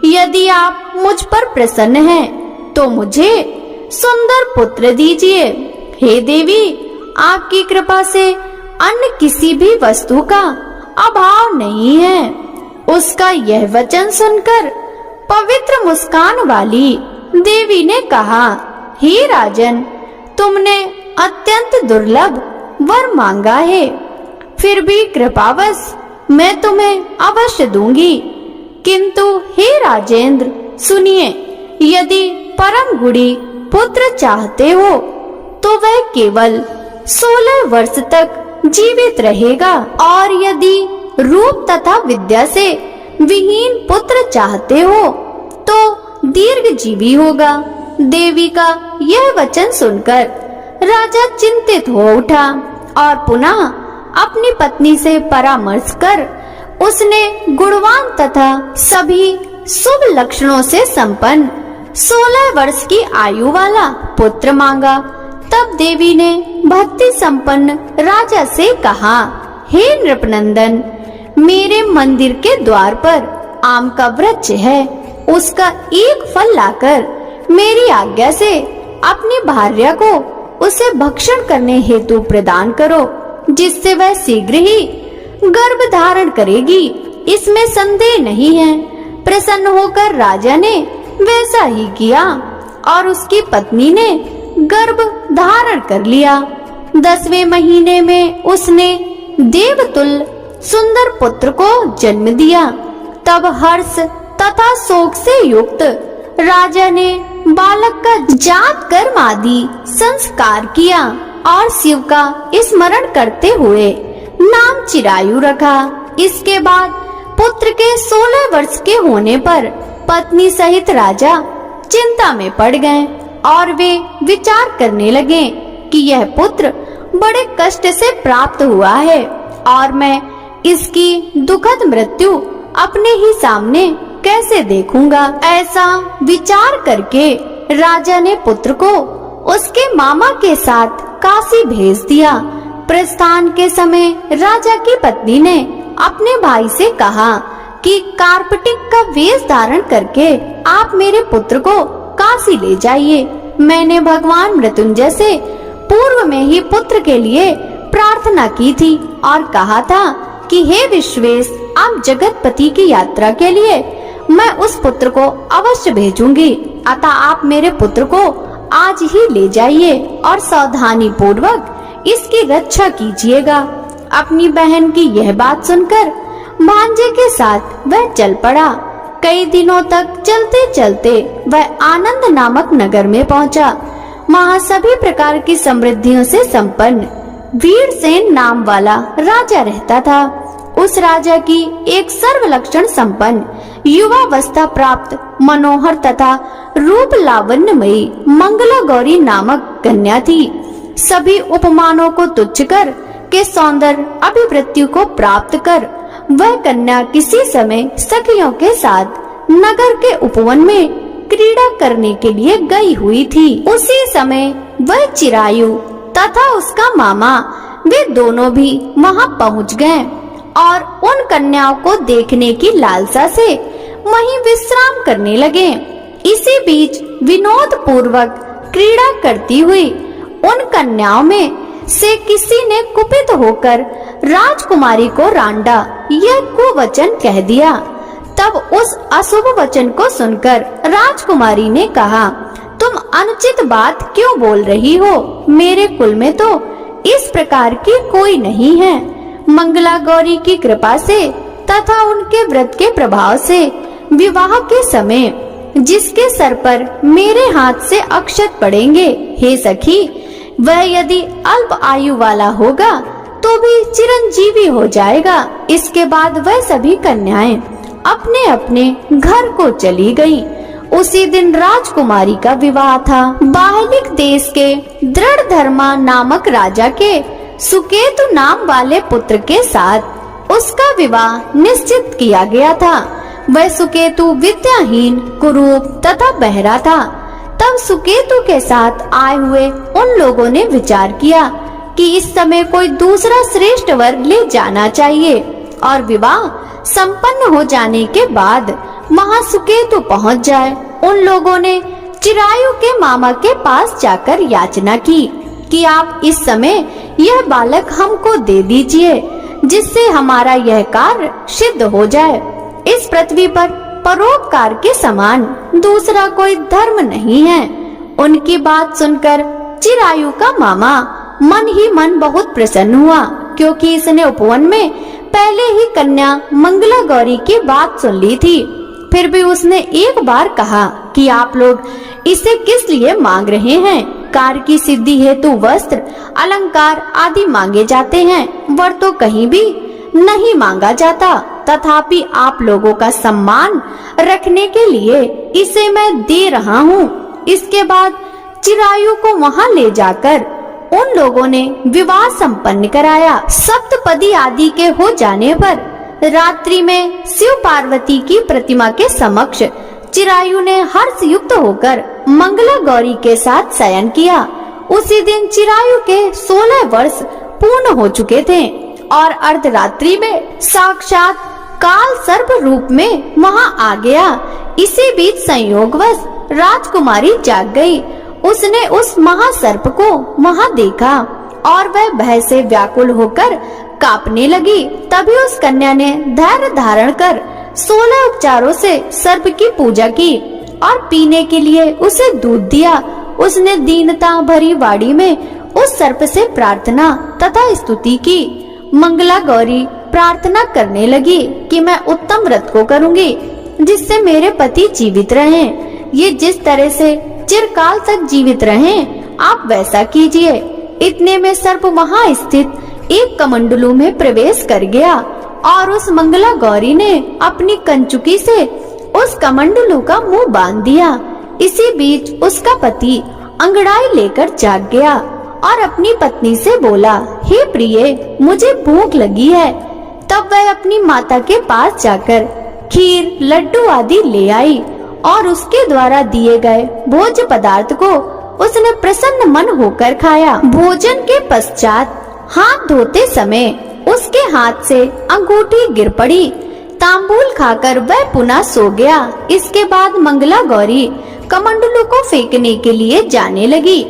यदि आप मुझ पर प्रसन्न हैं तो मुझे सुंदर पुत्र दीजिए। हे देवी, आपकी कृपा से अन्य किसी भी वस्तु का अभाव नहीं है। उसका यह वचन सुनकर पवित्र मुस्कान वाली देवी ने कहा, हे राजन, तुमने अत्यंत दुर्लभ वर मांगा है, फिर भी कृपावश मैं तुम्हें अवश्य दूंगी। किंतु हे राजेंद्र, सुनिए, यदि परम गुणी पुत्र चाहते हो तो वह केवल 16 वर्ष तक जीवित रहेगा, और यदि रूप तथा विद्या से विहीन पुत्र चाहते हो तो दीर्घ जीवी होगा। देवी का यह वचन सुनकर राजा चिंतित हो उठा और पुनः अपनी पत्नी से परामर्श कर उसने गुणवान तथा सभी शुभ लक्षणों से संपन्न 16 वर्ष की आयु वाला पुत्र मांगा। तब देवी ने भक्ति संपन्न राजा से कहा, हे नृपनंदन, मेरे मंदिर के द्वार पर आम का वृक्ष है, उसका एक फल लाकर मेरी आज्ञा से अपनी भार्या को उसे भक्षण करने हेतु प्रदान करो, जिससे वह शीघ्र ही गर्भ धारण करेगी, इसमें संदेह नहीं है। प्रसन्न होकर राजा ने वैसा ही किया और उसकी पत्नी ने गर्भ धारण कर लिया। 10वें महीने में उसने देवतुल्य सुंदर पुत्र को जन्म दिया। तब हर्ष तथा शोक से युक्त राजा ने बालक का जात कर्म आदि संस्कार किया और शिव का स्मरण करते हुए नाम चिरायु रखा। इसके बाद पुत्र के 16 वर्ष के होने पर पत्नी सहित राजा चिंता में पड़ गए और वे विचार करने लगे कि यह पुत्र बड़े कष्ट से प्राप्त हुआ है और मैं इसकी दुखद मृत्यु अपने ही सामने कैसे देखूंगा। ऐसा विचार करके राजा ने पुत्र को उसके मामा के साथ काशी भेज दिया। प्रस्थान के समय राजा की पत्नी ने अपने भाई से कहा कि कार्पटिक का वेश धारण करके आप मेरे पुत्र को काशी ले जाइए। मैंने भगवान मृत्युंजय से पूर्व में ही पुत्र के लिए प्रार्थना की थी और कहा था कि हे विश्वेश, आप जगतपति की यात्रा के लिए मैं उस पुत्र को अवश्य भेजूंगी। अतः आप मेरे पुत्र को आज ही ले जाइए और सावधानी पूर्वक इसकी रक्षा कीजिएगा। अपनी बहन की यह बात सुनकर भांजे के साथ वह चल पड़ा। कई दिनों तक चलते चलते वह आनंद नामक नगर में पहुंचा। वहाँ सभी प्रकार की समृद्धियों से संपन्न वीरसेन नाम वाला राजा रहता था। उस राजा की एक सर्वलक्षण संपन्न युवावस्था प्राप्त मनोहर तथा रूप लावण्यमयी मंगला गौरी नामक कन्या थी। सभी उपमानों को तुच्छ कर के सौंदर्य अभिवृत्ति को प्राप्त कर वह कन्या किसी समय सखियों के साथ नगर के उपवन में क्रीड़ा करने के लिए गई हुई थी। उसी समय वह चिरायु तथा उसका मामा वे दोनों भी वहां पहुंच गए और उन कन्याओं को देखने की लालसा से वहीं विश्राम करने लगे। इसी बीच विनोद पूर्वक क्रीड़ा करती हुई उन कन्याओं में से किसी ने कुपित होकर राजकुमारी को रांडा यह कुवचन कह दिया। तब उस अशुभ वचन को सुनकर राजकुमारी ने कहा, तुम अनुचित बात क्यों बोल रही हो? मेरे कुल में तो इस प्रकार की कोई नहीं है। मंगला गौरी की कृपा से तथा उनके व्रत के प्रभाव से विवाह के समय जिसके सर पर मेरे हाथ से अक्षत पड़ेंगे, हे सखी, वह यदि अल्प आयु वाला होगा तो भी चिरंजीवी हो जाएगा। इसके बाद वह सभी कन्याएं अपने अपने घर को चली गईं। उसी दिन राजकुमारी का विवाह था। बाहलिक देश के दृढ़धर्मा नामक राजा के सुकेतु नाम वाले पुत्र के साथ उसका विवाह निश्चित किया गया था। वह सुकेतु विद्याहीन, कुरूप तथा बहरा था। तब सुकेतु के साथ आए हुए उन लोगों ने विचार किया कि इस समय कोई दूसरा श्रेष्ठ वर ले जाना चाहिए और विवाह संपन्न हो जाने के बाद वहाँ सुकेतु पहुँच जाए। उन लोगों ने चिरायु के मामा के पास जाकर याचना की कि आप इस समय यह बालक हमको दे दीजिए, जिससे हमारा यह कार्य सिद्ध हो जाए। इस पृथ्वी पर परोपकार के समान दूसरा कोई धर्म नहीं है। उनकी बात सुनकर चिरायु का मामा मन ही मन बहुत प्रसन्न हुआ, क्योंकि इसने उपवन में पहले ही कन्या मंगला गौरी की बात सुन ली थी। फिर भी उसने एक बार कहा कि आप लोग इसे किस लिए मांग रहे हैं? कार्य की सिद्धि हेतु वस्त्र, अलंकार आदि मांगे जाते हैं, वर तो कहीं भी नहीं मांगा जाता। तथापि आप लोगों का सम्मान रखने के लिए इसे मैं दे रहा हूँ। इसके बाद चिरायु को वहाँ ले जाकर उन लोगों ने विवाह संपन्न कराया। सप्तपदी आदि के हो जाने पर रात्रि में शिव पार्वती की प्रतिमा के समक्ष चिरायु ने हर्ष युक्त होकर मंगला गौरी के साथ शयन किया। उसी दिन चिरायु के 16 वर्ष पूर्ण हो चुके थे और अर्धरात्रि में साक्षात काल सर्प रूप में वहां आ गया। इसी बीच संयोगवश राजकुमारी जाग गई। उसने उस महासर्प को वहां देखा और वह भय से व्याकुल होकर कांपने लगी। तभी उस कन्या ने धैर्य धारण कर 16 उपचारों से सर्प की पूजा की और पीने के लिए उसे दूध दिया उसने दीनता भरी वाणी में उस सर्प से प्रार्थना तथा स्तुति की। मंगला गौरी प्रार्थना करने लगी कि मैं उत्तम व्रत को करूंगी जिससे मेरे पति जीवित रहें। ये जिस तरह से चिरकाल तक जीवित रहें, आप वैसा कीजिए। इतने में सर्प वहां स्थित एक कमंडलू में प्रवेश कर गया और उस मंगला गौरी ने अपनी कंचुकी से उस कमंडलू का मुंह बांध दिया। इसी बीच उसका पति अंगड़ाई लेकर जाग गया और अपनी पत्नी से बोला, हे प्रिय, मुझे भूख लगी है। तब वह अपनी माता के पास जाकर खीर, लड्डू आदि ले आई और उसके द्वारा दिए गए भोज्य पदार्थ को उसने प्रसन्न मन होकर खाया। भोजन के पश्चात हाथ धोते समय उसके हाथ से अंगूठी गिर पड़ी। तांबूल खाकर वह पुनः सो गया। इसके बाद मंगला गौरी कमंडलू को फेंकने के लिए जाने लगी।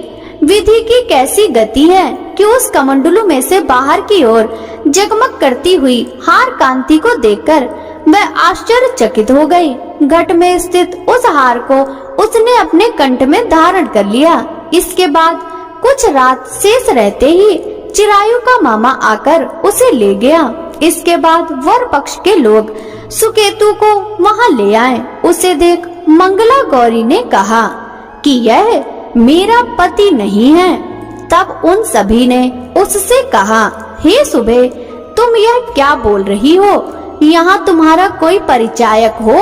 विधि की कैसी गति है कि उस कमंडलू में से बाहर की ओर जगमग करती हुई हार कांति को देखकर वह आश्चर्यचकित हो गई। घट में स्थित उस हार को उसने अपने कंठ में धारण कर लिया। इसके बाद कुछ रात शेष रहते ही चिरायु का मामा आकर उसे ले गया। इसके बाद वर पक्ष के लोग सुकेतु को वहां ले आए। उसे देख मंगला गौरी ने कहा कि यह मेरा पति नहीं है। तब उन सभी ने उससे कहा, हे सुबह, तुम यह क्या बोल रही हो? यहाँ तुम्हारा कोई परिचायक हो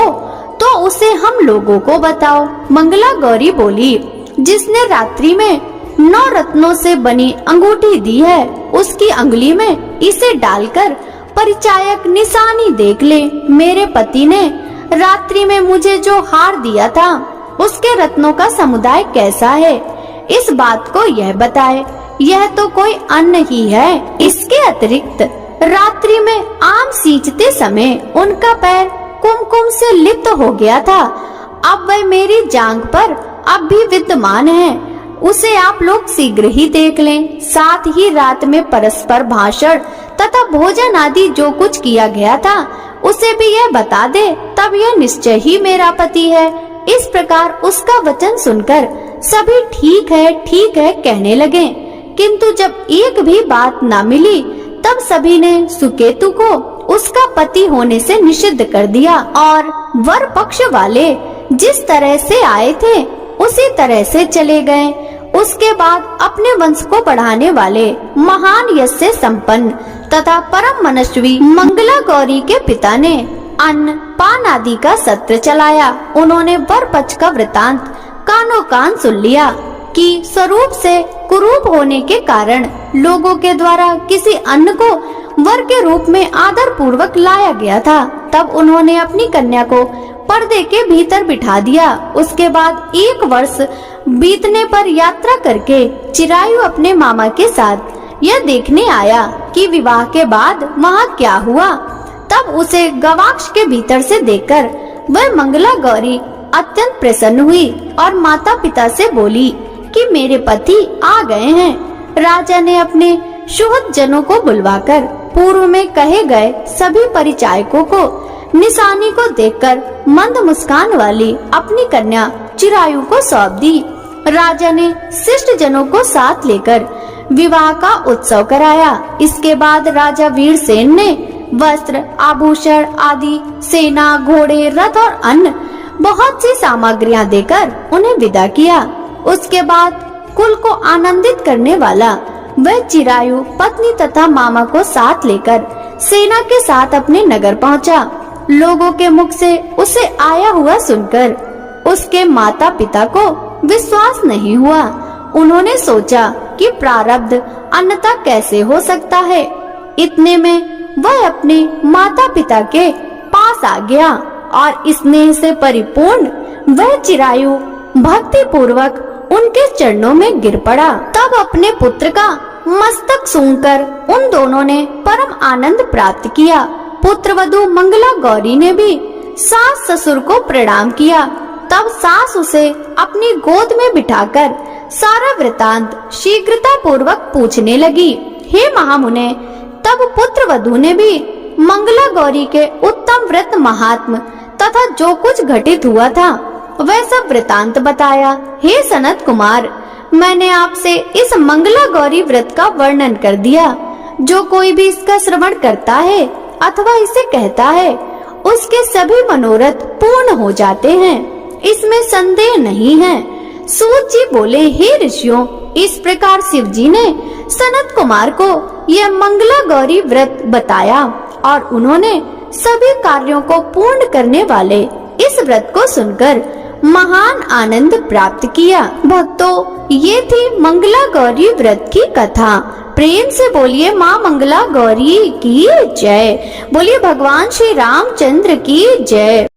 तो उसे हम लोगों को बताओ। मंगला गौरी बोली, जिसने रात्रि में 9 रत्नों से बनी अंगूठी दी है, उसकी अंगुली में इसे डालकर परिचायक निशानी देख ले। मेरे पति ने रात्रि में मुझे जो हार दिया था उसके रत्नों का समुदाय कैसा है, इस बात को यह बताए। यह तो कोई अन्न ही है। इसके अतिरिक्त रात्रि में आम सींचते समय उनका पैर कुमकुम से लिप्त हो गया था। अब वह मेरी जांघ पर अब भी विद्यमान है। उसे आप लोग शीघ्र ही देख लें। साथ ही रात में परस्पर भाषण तथा भोजन आदि जो कुछ किया गया था उसे भी यह बता दे, तब यह निश्चय ही मेरा पति है। इस प्रकार उसका वचन सुनकर सभी ठीक है कहने लगे। किंतु जब एक भी बात न मिली तब सभी ने सुकेतु को उसका पति होने से निषिद्ध कर दिया और वर पक्ष वाले जिस तरह से आए थे उसी तरह से चले गए। उसके बाद अपने वंश को बढ़ाने वाले महान यश से संपन्न तथा परम मनस्वी मंगला गौरी के पिता ने अन्न पान आदि का सत्र चलाया। उन्होंने वर पक्ष का वृतांत कानों कान सुन लिया कि स्वरूप से कुरूप होने के कारण लोगों के द्वारा किसी अन्न को वर के रूप में आदर पूर्वक लाया गया था। तब उन्होंने अपनी कन्या को पर्दे के भीतर बिठा दिया। उसके बाद 1 वर्ष बीतने पर यात्रा करके चिरायु अपने मामा के साथ यह देखने आया कि विवाह के बाद वहाँ क्या हुआ। तब उसे गवाक्ष के भीतर से देखकर वह मंगला गौरी अत्यंत प्रसन्न हुई और माता पिता से बोली कि मेरे पति आ गए हैं। राजा ने अपने सुहृद जनों को बुलवाकर पूर्व में कहे गए सभी परिचायकों को निशानी को देखकर मंद मुस्कान वाली अपनी कन्या चिरायु को सौंप दी। राजा ने शिष्ट जनों को साथ लेकर विवाह का उत्सव कराया। इसके बाद राजा वीरसेन ने वस्त्र, आभूषण आदि, सेना, घोड़े, रथ और अन्न बहुत सी सामग्रियां देकर उन्हें विदा किया। उसके बाद कुल को आनंदित करने वाला वह चिरायु पत्नी तथा मामा को साथ लेकर सेना के साथ अपने नगर पहुंचा। लोगों के मुख से उसे आया हुआ सुनकर उसके माता पिता को विश्वास नहीं हुआ। उन्होंने सोचा कि प्रारब्ध अन्यथा कैसे हो सकता है। इतने में वह अपने माता पिता के पास आ गया और स्नेह से परिपूर्ण वह चिरायु भक्ति पूर्वक उनके चरणों में गिर पड़ा। तब अपने पुत्र का मस्तक सूंघकर उन दोनों ने परम आनंद प्राप्त किया। पुत्र वधू मंगला गौरी ने भी सास ससुर को प्रणाम किया। तब सास उसे अपनी गोद में बिठाकर सारा वृतांत शीघ्रता पूर्वक पूछने लगी। हे महामुने, तब पुत्र वधू ने भी मंगला गौरी के उत्तम व्रत महात्म तथा जो कुछ घटित हुआ था वह सब वृतांत बताया। हे सनत कुमार, मैंने आपसे इस मंगला गौरी व्रत का वर्णन कर दिया। जो कोई भी इसका श्रवण करता है अथवा इसे कहता है, उसके सभी मनोरथ पूर्ण हो जाते हैं, इसमें संदेह नहीं है। सूत जी बोले, हे ऋषियों, इस प्रकार शिव जी ने सनत कुमार को यह मंगला गौरी व्रत बताया और उन्होंने सभी कार्यों को पूर्ण करने वाले इस व्रत को सुनकर महान आनंद प्राप्त किया। भक्तों, ये थी मंगला गौरी व्रत की कथा। प्रेम से बोलिए माँ मंगला गौरी की जय। बोलिए भगवान श्री रामचंद्र की जय।